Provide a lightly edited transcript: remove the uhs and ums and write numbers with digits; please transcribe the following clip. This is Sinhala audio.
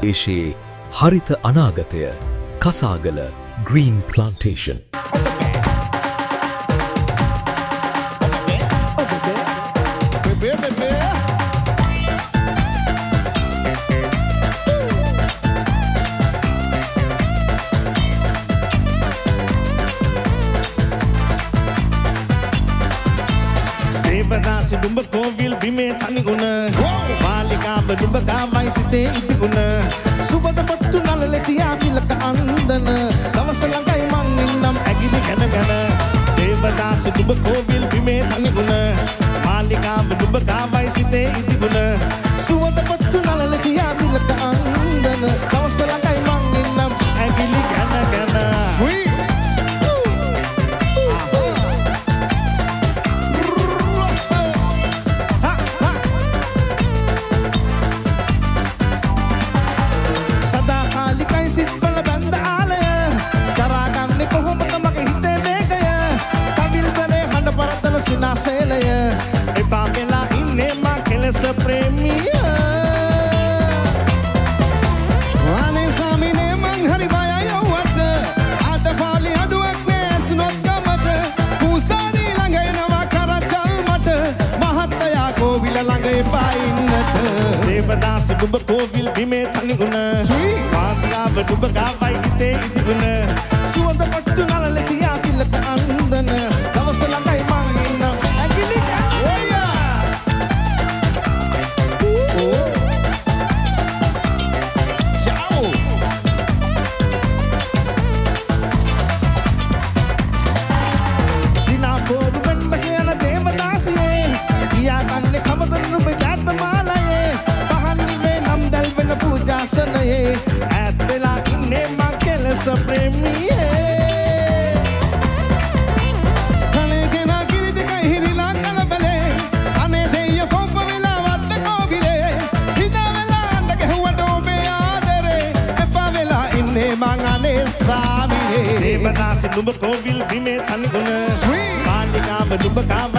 ප්‍රදේශයේ හරිත අනාගතය කසාගල ග්‍රීන් ප්ලාන්ටේෂන්. දේවදාස දුඹ කෝවිල් බිමේ තනිගුණ මාලිකා බඩුඹ ගාවයි සිතේ ඉදිගුණ සුබද පොත්තු නළලේ තියා විලක අන්දන දවස ළඟයි මං ඉන්නම් ඇගිලි ගැන ගැන දේවදාස දුඹ කෝවිල් බිමේ තනිගුණ මාලිකා බඩුඹ ගාවයි සිතේ ඉදිගුණ සුබද පොත්තු නළලේ තියා විලක අන්දන දවස ළඟයි මං ඉන්නම් ඇගිලි ගැන ගැන සිනාසේලය එපා වෙලා ඉන්නේ මං කෙලෙස ප්‍රේමිය අනේ සාමිනේ මං හරි බයයි ඔව්වට ආටපාලි අඩුවක් නෑ සුනොත් ගමට කුසාරි ළඟ එනවා කරචල් මට මහත්තයා කෝවිල ළඟ එපා ඉන්නට දේවදාස දුඹ කෝවිල් බිමේ තනිගුණ මාත්‍රාව දුඹ ගාවයි හිතේ ඉදිගුණ සුවඳ පට්ටු නළලේ තියා තිලක අන්දන දවස ළඟයි මං ඇත් වෙලා ඉන්නේ මං කෙලෙස ප්‍රේමියේ කලේ කෙනා කිරිටිකයි හිරිලා කලබලේ අනේ දෙයිය කොම්ප වෙලා වත්ත කෝවිලේ හිනා වෙලා අඬ ගැහුවට ඔබේ ආදරේ එපා වෙලා ඉන්නේ මං අනේ සාමිනේ දේවදාස දුඹ කෝවිල් බිමේ තනිගුණ මාලිකාව දුඹ ගාව